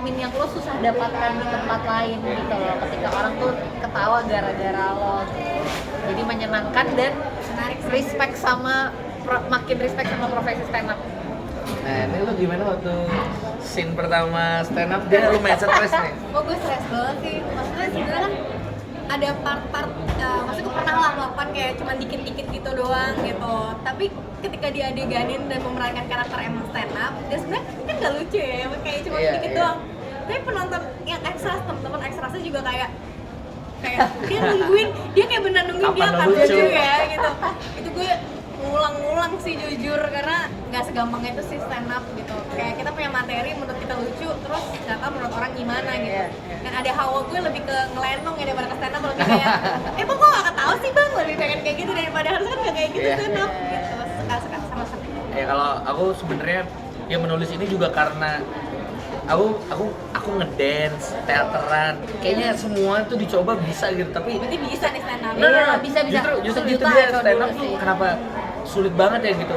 dopamine yang lo susah dapatkan di tempat lain gitu loh, ketika orang tuh ketawa gara-gara lo gitu. Jadi menyenangkan dan respect sama makin respect sama profesi stand up. Nah, ini lu gimana waktu scene pertama stand up? Dia lumayan stres nih. Oh, gue stres banget sih. Maksudnya sebenarnya kan ada part-part, maksudnya gue pernah lah melakukan kayak cuma dikit-dikit gitu doang gitu. Tapi ketika diadeganin dan memerankan karakter emang stand up, dan sebenarnya kan gak lucu ya, kayak cuma dikit doang. Tapi penonton yang ekstras, teman-teman ekstrasnya juga kayak dia nungguin, dia kayak benar nungguin dia akan lucu ya gitu. Itu gue ngulang-ngulang sih jujur, karena nggak segampang itu sih stand up gitu. Kayak kita punya materi menurut kita lucu, terus nggak tahu menurut orang gimana gitu. Dan ada hawa gue lebih ke ngelenong ya daripada ke stand up, lebih kayak kok nggak ketawa sih bang, lebih pengen kayak gitu daripada harusnya kan nggak kayak gitu stand up gitu. Suka sama seneng. Ya kalau aku sebenarnya yang menulis ini juga karena aku ngedance, teateran, kayaknya semua tuh dicoba bisa gitu, tapi Berarti bisa nih stand up. Iya, bisa. justru itu Sejuta dia atau stand up dulu tuh sih. kenapa sulit banget ya gitu,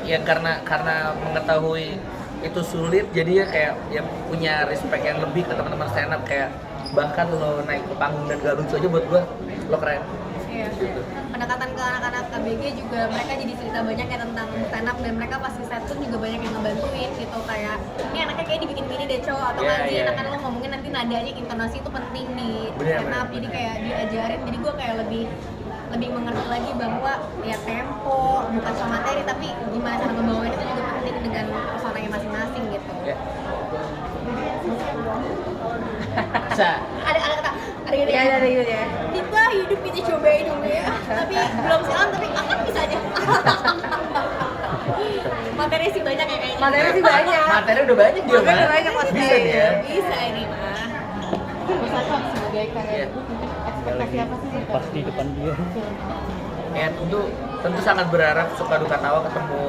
ya karena mengetahui itu sulit, jadi ya kayak ya punya respect yang lebih ke teman-teman stand up, kayak bahkan lo naik ke panggung dan gak lucu aja buat gua lo keren. Iya. Gitu. Pendekatan ke anak-anak ABG juga mereka jadi cerita banyak ya tentang stand up, dan mereka pasti set pun juga banyak yang ngebantuin gitu, kayak ini anaknya kayak dibikin gini deh cowok, atau nanti anak-anak lo ngomongin nanti nadanya, intonasi itu penting di stand up, jadi kayak diajarin. Jadi gue kayak lebih mengerti lagi bahwa ya tempo bukan cuma materi, tapi gimana cara ngebawain itu juga penting dengan personanya masing-masing gitu. Ya. Bisa. Ada gitu ya. Ada gitu ya. Kita hidup kita cobain dulu ya. Tapi belum sekarang, tapi akan bisa aja. Materi sih banyak ya kayaknya. Materi sih banyak. Materi udah banyak dia Materi mah. banyak pasti. Bisa dia. Bisa ini mah. Sebagai karya Iya. ekspektasi apa sih? Pas di depan dia. Ya tentu sangat berharap suka duka tawa ketemu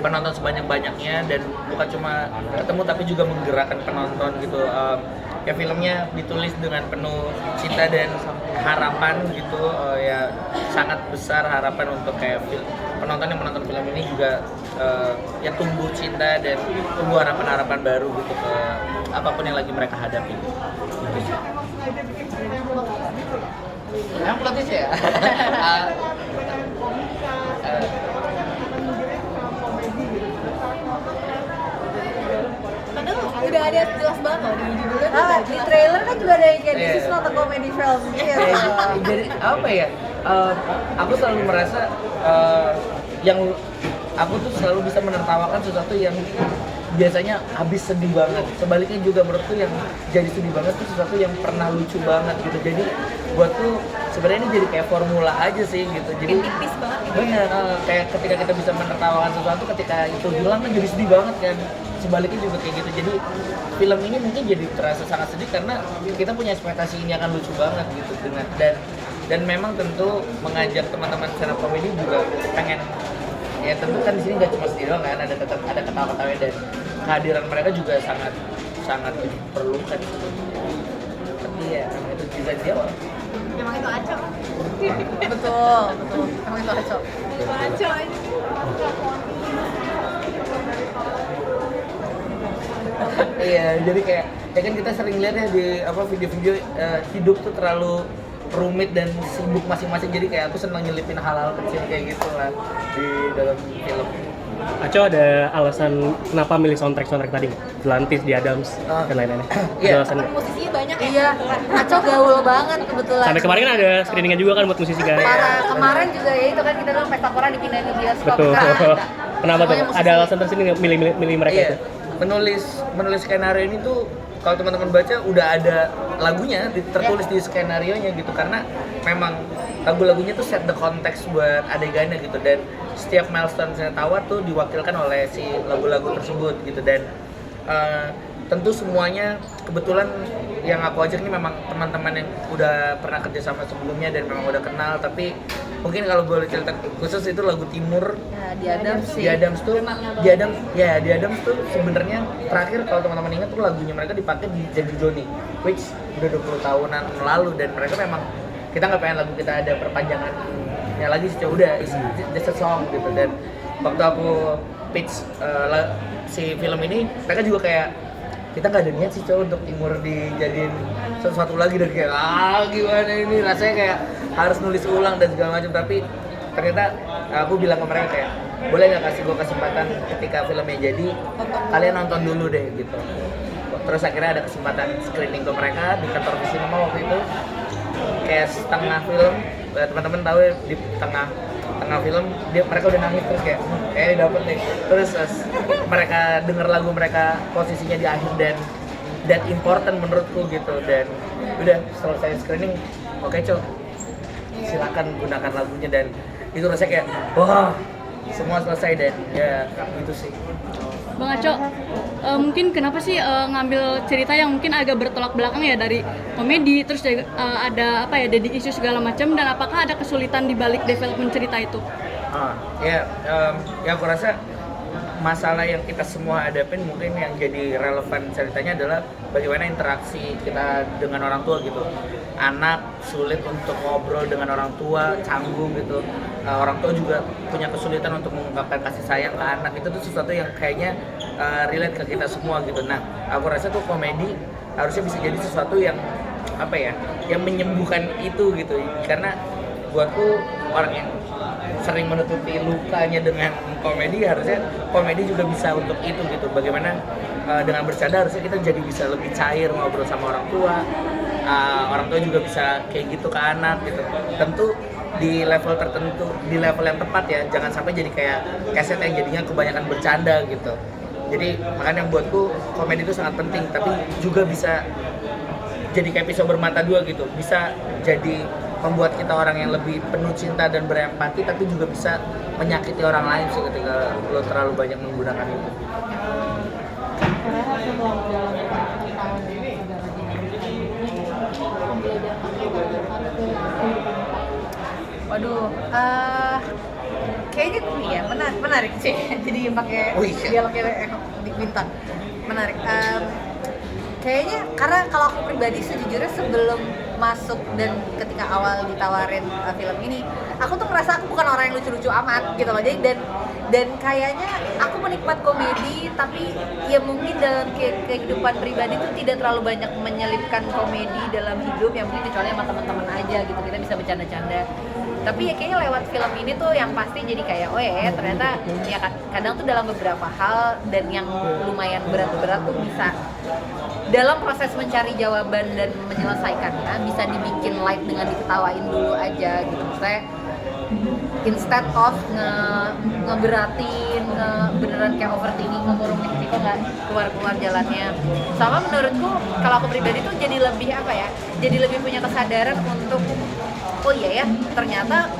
penonton sebanyak-banyaknya, dan bukan cuma ketemu tapi juga menggerakkan penonton gitu. Ya filmnya ditulis dengan penuh cinta dan harapan gitu, ya sangat besar harapan untuk kayak penonton yang menonton film ini juga ya tumbuh cinta dan tumbuh harapan-harapan baru gitu ke apapun yang lagi mereka hadapi. Yang plotis ya? Padahal udah ada jelas banget loh di judulnya tuh. Di trailer kan juga ada yang kayak Iya. this is not a comedy film gitu. Jadi apa ya? Aku selalu merasa yang aku tuh selalu bisa menertawakan sesuatu yang biasanya habis sedih banget. Sebaliknya juga menurutku yang jadi sedih banget tuh sesuatu yang pernah lucu banget gitu. Jadi buatku sebenarnya ini jadi kayak formula aja sih gitu. Jadi Tipis banget gitu. bener, kayak ketika kita bisa menertawakan sesuatu, ketika itu hilang kan jadi sedih banget kan. Sebaliknya juga kayak gitu. Jadi film ini mungkin jadi terasa sangat sedih karena kita punya ekspektasi ini akan lucu banget gitu, dengan dan memang tentu mengajak teman-teman stand up comedy juga pengen, ya tentu kan di sini nggak cuma sedih doang kan, ada tetap ada ketawa-ketawa, dan kehadiran mereka juga sangat diperlukan. Tapi ya memang itu bisa dijawab. Memang itu acok. Betul. Emang itu acok. Itu acok aja. Iya, jadi kayak ya kan kita sering lihat ya di video-video hidup tuh terlalu rumit dan sibuk masing-masing, jadi kayak aku senang nyelipin hal-hal kecil kayak gitu lah di dalam film. Aco ada alasan kenapa milih soundtrack tadi? Atlantis, di Adams, dan lain-lainnya. Iya. Ada alasan nggak? Musisinya banyak ya. Iya, Acok gaul banget kebetulan. Sampai kemarin kan ada screeningnya juga kan buat musisi kan? Parah, kemarin juga ya itu kan kita bilang pesta pora dipindahin ke bioskop. Betul. Karena ada. Kenapa tuh? Semuanya musisi. Ada alasan tersendiri nggak milih mereka Iya, itu? menulis skenario ini tuh kalau teman-teman baca udah ada lagunya tertulis di skenarionya gitu, karena memang lagu-lagunya tuh set the context buat adegannya gitu, dan setiap milestone saya tawa tuh diwakilkan oleh si lagu-lagu tersebut gitu. Dan tentu semuanya kebetulan yang aku ajak ini memang teman-teman yang udah pernah kerja sama sebelumnya dan memang udah kenal, tapi mungkin kalau boleh cerita khusus itu lagu Timur. Ya, di Adams sih. Di Adams tuh sebenarnya terakhir kalau teman-teman ingat tuh lagunya mereka dipakai di Jadi Joni, which udah 20 tahunan lalu, dan mereka memang kita nggak pengen lagu kita ada perpanjangan ya lagi sih, udah just a song gitu. Dan waktu aku pitch si film ini, mereka juga kayak kita nggak ada niat sih cowok untuk Timur dijadiin sesuatu lagi, dan kayak gimana ini rasanya kayak harus nulis ulang dan segala macam. Tapi ternyata aku bilang ke mereka kayak boleh nggak kasih gue kesempatan ketika filmnya jadi, kalian nonton dulu deh gitu. Terus akhirnya ada kesempatan screening ke mereka di kantor Visinema waktu itu, kayak setengah film, teman-teman tahu ya, di tengah film mereka udah nangis, terus kayak dapet nih. Terus mereka denger lagu mereka posisinya di akhir, dan that important menurutku gitu. Dan udah selesai screening, oke Cok, silakan gunakan lagunya. Dan itu rasanya kayak wah, semua selesai. Dan ya gitu sih. Bang Aco, mungkin kenapa sih ngambil cerita yang mungkin agak bertolak belakang ya, dari komedi terus juga, ada apa ya, daddy issue segala macam, dan apakah ada kesulitan di balik development cerita itu? Ya aku rasa masalah yang kita semua hadapin mungkin yang jadi relevan ceritanya adalah bagaimana interaksi kita dengan orang tua gitu. Anak sulit untuk ngobrol dengan orang tua, canggung gitu. Orang tua juga punya kesulitan untuk mengungkapkan kasih sayang ke anak. Itu tuh sesuatu yang kayaknya relate ke kita semua gitu. Nah, aku rasa tuh komedi harusnya bisa jadi sesuatu yang apa ya, yang menyembuhkan itu gitu. Karena buatku orang yang sering menutupi lukanya dengan komedi, harusnya komedi juga bisa untuk itu gitu. Bagaimana dengan bercanda harusnya kita jadi bisa lebih cair ngobrol sama orang tua juga bisa kayak gitu ke anak gitu. Tentu di level tertentu, di level yang tepat ya, jangan sampai jadi kayak keset yang jadinya kebanyakan bercanda gitu. Jadi makanya buatku komedi itu sangat penting, tapi juga bisa jadi kayak pisau bermata dua gitu, bisa jadi membuat kita orang yang lebih penuh cinta dan berempati, tapi juga bisa menyakiti orang lain sih ketika lo terlalu banyak menggunakan itu. Waduh, kayaknya ya menarik sih. Jadi pakai dialognya di bintang, menarik. Kayaknya karena kalau aku pribadi sejujurnya sebelum masuk dan ketika awal ditawarin film ini, aku tuh ngerasa aku bukan orang yang lucu-lucu amat gitu loh. Jadi dan kayaknya aku menikmat komedi, tapi ya mungkin dalam kehidupan pribadi tuh tidak terlalu banyak menyelipkan komedi dalam hidup, yang mungkin kecuali sama teman-teman aja gitu, kita bisa bercanda-canda. Tapi ya kayaknya lewat film ini tuh yang pasti jadi kayak ternyata ya kadang tuh dalam beberapa hal dan yang lumayan berat-berat tuh bisa dalam proses mencari jawaban dan menyelesaikannya bisa dibikin light dengan diketawain dulu aja gitu. Maksudnya instead of ngeberatin, beneran kayak overthinking, ngomongin ini kok nggak keluar jalannya. Sama menurutku kalau aku pribadi tuh jadi lebih apa ya, jadi lebih punya kesadaran untuk oh iya ya, ternyata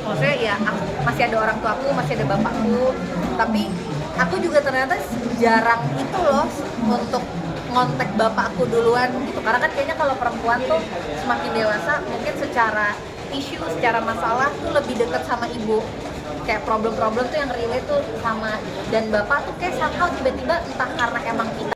maksudnya ya aku masih ada orang tuaku, masih ada bapakku, tapi aku juga ternyata jarang itu loh untuk ngontek bapakku duluan gitu. Karena kan kayaknya kalau perempuan tuh semakin dewasa mungkin secara isu, secara masalah tuh lebih dekat sama ibu, kayak problem-problem tuh yang relate tuh sama, dan bapak tuh kayak somehow tiba-tiba entah karena emang kita